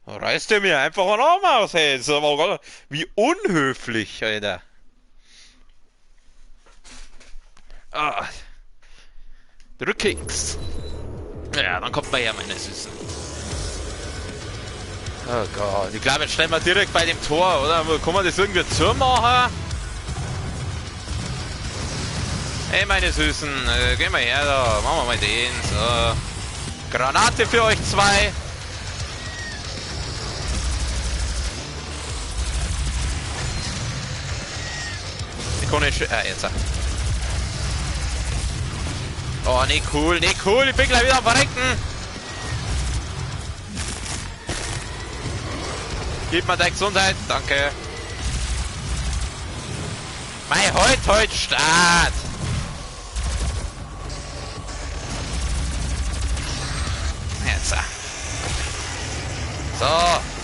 Reißt ihr mir einfach einen Arm aus, ey. Das ist aber gar nicht, wie unhöflich, Alter. Ah. Rückkicks. Ja, dann kommt man her, meine Süßen. Oh Gott, ich glaube, jetzt stellen wir direkt bei dem Tor, oder? Kann man das irgendwie zumachen? Hey, meine Süßen, gehen wir her da. Machen wir mal den. So. Granate für euch zwei. Ich kann nicht... jetzt. Oh, nicht cool, nicht cool. Ich bin gleich wieder am Verrecken. Gib mir deine Gesundheit, danke. Mein heute Start. Jetzt. So,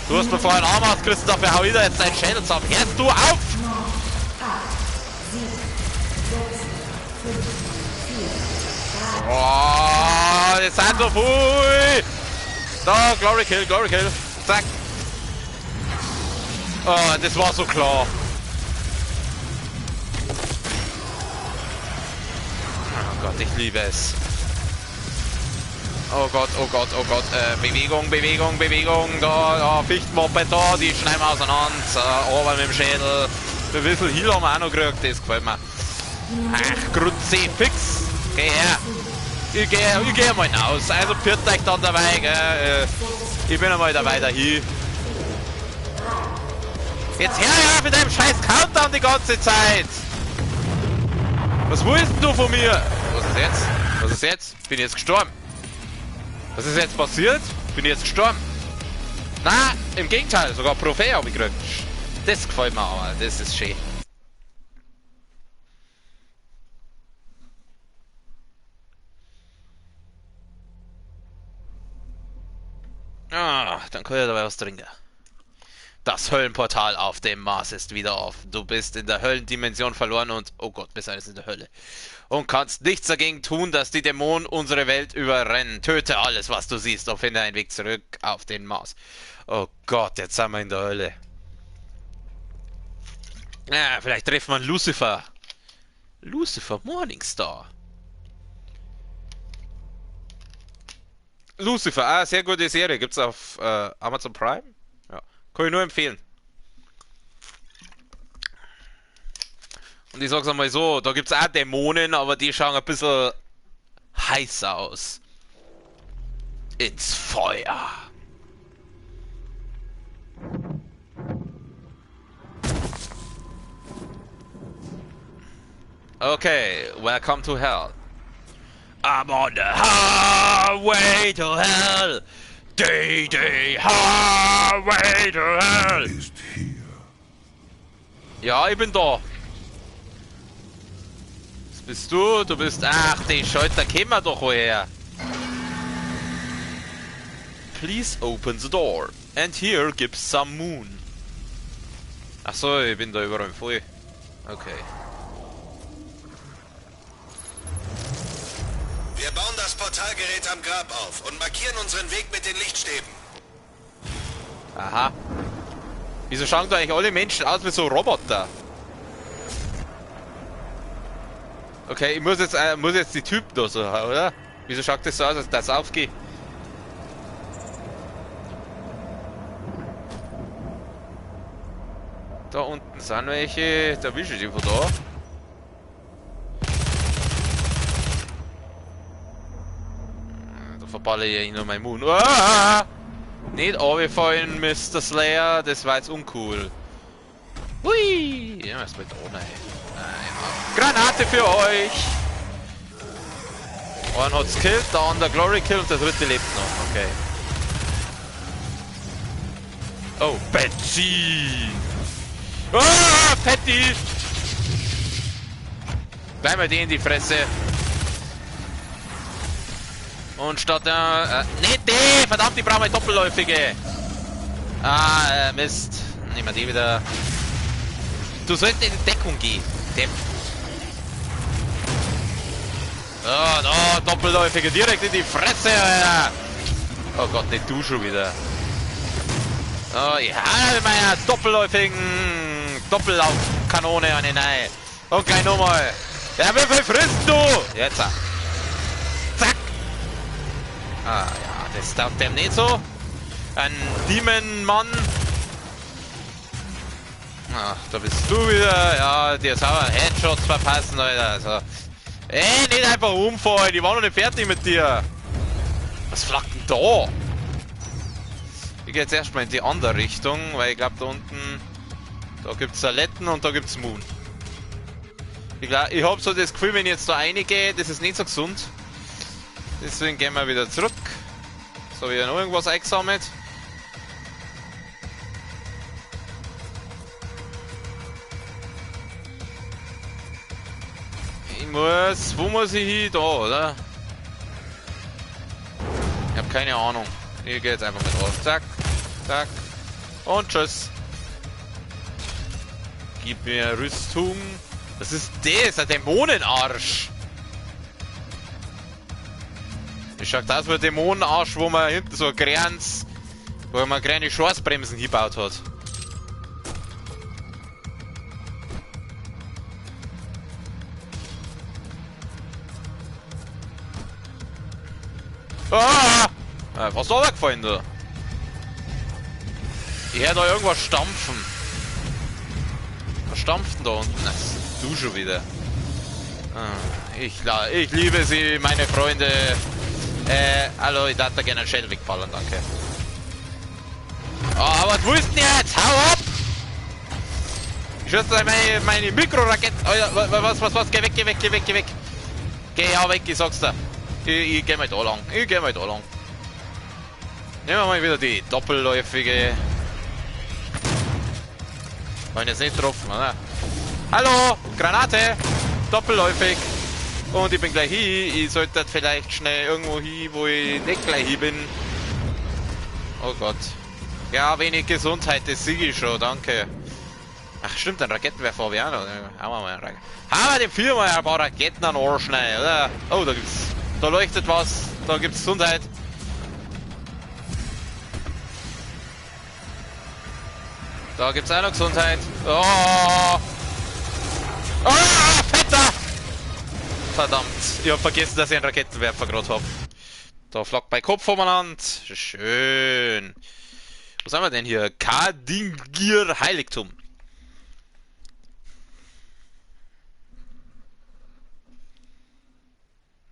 du hast mir vorhin einen Arm ausgerissen, dafür hau ich dir jetzt deinen Schädel zusammen. Hörst du auf? Oh, das sind so viel. Da, Glory Kill. Zack. Oh, das war so klar. Oh Gott, ich liebe es. Oh Gott. Bewegung. Da, Fichtenmoppe da, die schneiden wir auseinander. Aber mit dem Schädel. Ein bisschen Heal haben wir auch noch gekriegt, das gefällt mir. Ach, Grund C fix. Geh her. Ich geh mal hinaus. Also führt euch dann dabei, gell. Ich bin einmal dabei dahin. Jetzt hör ja mit deinem scheiß Countdown die ganze Zeit! Was willst du von mir? Was ist jetzt? Bin ich jetzt gestorben? Was ist jetzt passiert? Bin ich jetzt gestorben? Na, im Gegenteil, sogar Trophäe habe ich gekriegt. Das gefällt mir aber, das ist schön. Ah, dann kann ich dabei was trinken. Das Höllenportal auf dem Mars ist wieder offen. Du bist in der Höllendimension verloren und... Oh Gott, bist alles in der Hölle. Und kannst nichts dagegen tun, dass die Dämonen unsere Welt überrennen. Töte alles, was du siehst, und finde einen Weg zurück auf den Mars. Oh Gott, jetzt sind wir in der Hölle. Ja, vielleicht treffen wir Lucifer. Lucifer Morningstar. Lucifer, sehr gute Serie. Gibt's auf Amazon Prime? Ja. Kann ich nur empfehlen. Und ich sag's einmal so, da gibt's auch Dämonen, aber die schauen ein bisschen heiß aus. Ins Feuer. Okay, welcome to hell. I'm on the highway to hell. D-Day highway to hell. Ist hier. Ja, ich bin da. Was bist du? Du bist... Ach, die Schalter kämen wir doch woher. Please open the door. And here gives some moon. Ach so, ich bin da überall voll. Okay. Wir bauen das Portalgerät am Grab auf und markieren unseren Weg mit den Lichtstäben. Aha. Wieso schauen da eigentlich alle Menschen aus wie so Roboter? Okay, ich muss jetzt die Typen da so, oder? Wieso schaut das so aus, als das aufgeht? Da unten sind welche, da wische ich die von da. Da verballe ich ihn nur meinen Mund. Ah! Nicht runterfallen, Mr. Slayer, das war jetzt uncool. Hui! Ja, was mit ohne. Ja. Granate für euch! Einen hat's killt, der andere Glory Kill und der dritte lebt noch. Okay. Oh, Betsy! Ah, Patty! Gleich mal die in die Fresse. Und statt der... nicht die! Verdammt, ich brauche mal doppelläufige! Mist. Nehmen wir die wieder. Du sollst in die Deckung gehen. Depp. Oh, no, doppelläufige direkt in die Fresse, Alter. Oh Gott, nicht du schon wieder. Oh ja, mit meiner doppelläufigen Doppellaufkanone an den Ei. Und gleich nochmal. Ja, wie viel frisst du? Jetzt. Zack. Ah ja, das taugt dem nicht so. Ein Demon-Mann. Ach, da bist du wieder. Ja, dir sauer Headshots verpassen, Alter. Also. Ey, nicht einfach umfallen, ich war noch nicht fertig mit dir. Was flackt denn da? Ich gehe jetzt erstmal in die andere Richtung, weil ich glaube da unten, da gibt es Saletten und da gibt es Moon. Ich habe so das Gefühl, wenn ich jetzt da reingehe, das ist nicht so gesund. Deswegen gehen wir wieder zurück. So, wieder noch irgendwas eingesammelt. Wo muss ich hin? Da, oder? Ich habe keine Ahnung. Ich gehe jetzt einfach mit drauf. Zack, zack. Und tschüss. Gib mir Rüstung. Was ist das? Ein Dämonenarsch. Das schaut aus wie ein Dämonenarsch, wo man hinten so ein Grenz, wo man kleine Schorstbremsen hingebaut hat. Ah! Was ist da weggefallen da? Ich höre da irgendwas stampfen. Was stampft denn da unten? Du schon wieder. Ich liebe sie, meine Freunde. Hallo, ich darf da gerne einen Schädel wegfallen, danke. Oh, was willst du denn jetzt? Hau ab! Ich schütze meine Mikroraketen. Oh, was? Geh weg. Geh ja weg, ich sag's dir. Ich geh mal da lang. Nehmen wir mal wieder die doppelläufige. Wollen jetzt nicht getroffen, oder? Hallo! Granate! Doppelläufig! Und ich bin gleich hier. Ich sollte vielleicht schnell irgendwo hin, wo ich nicht gleich hier bin. Oh Gott. Ja, wenig Gesundheit, das sehe ich schon, danke. Ach stimmt, ein Raketenwerfer habe ich auch noch. Haben wir dem viermal ein paar Raketen an den Arsch rein, oder? Oh, da leuchtet was. Da gibt's Gesundheit. Da gibt's auch noch Gesundheit. Oh! Oh, Fetter! Verdammt, ich hab vergessen, dass ich einen Raketenwerfer gerade hab. Da flackt mein Kopf umeinander. Schön. Was haben wir denn hier? Kadingir Heiligtum.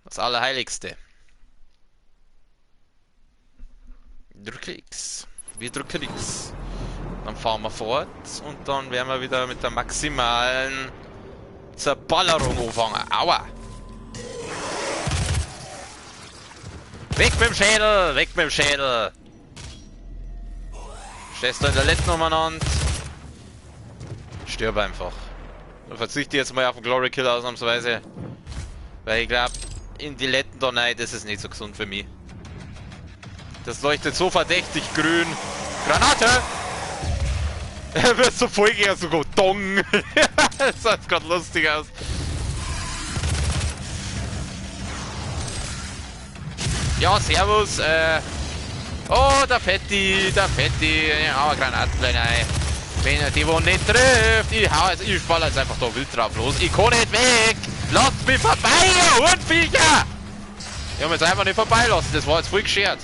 Das Allerheiligste. Drücke X. Wir drücken X. Dann fahren wir fort und dann werden wir wieder mit der maximalen Zerballerung anfangen. Aua! Weg mit dem Schädel! Weg mit dem Schädel! Stehst du in der letzten umeinander? Stirb einfach. Dann verzichte ich jetzt mal auf den Glory Kill ausnahmsweise. Weil ich glaube, in die Letten da rein, das ist nicht so gesund für mich. Das leuchtet so verdächtig grün. Granate! Er wird so voll gehen, so go dong. Das sah gerade lustig aus. Ja, servus. Oh, der Fetti. Ja, aber Granaten rein. Wenn er die wo nicht trifft, ich fall jetzt einfach da wild drauf los. Ich kann nicht weg. Lasst mich vorbei, ihr Hundviecher! Ich hab jetzt einfach nicht vorbeilassen. Das war jetzt voll geschert.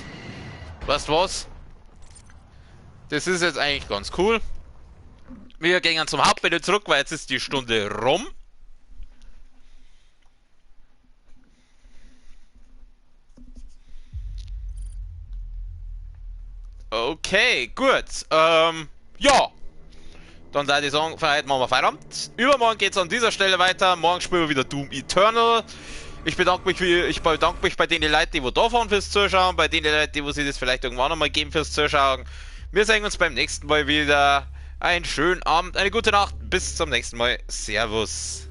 Weißt du was? Das ist jetzt eigentlich ganz cool. Wir gehen zum Hauptmenü zurück, weil jetzt ist die Stunde rum. Okay, gut. Ja. Dann würde ich sagen, für heute machen wir Feierabend. Übermorgen geht es an dieser Stelle weiter. Morgen spielen wir wieder Doom Eternal. Ich bedanke mich bei den Leuten, die da fahren fürs Zuschauen, bei den Leuten, die sich das vielleicht irgendwann nochmal geben fürs Zuschauen. Wir sehen uns beim nächsten Mal wieder. Einen schönen Abend, eine gute Nacht. Bis zum nächsten Mal. Servus.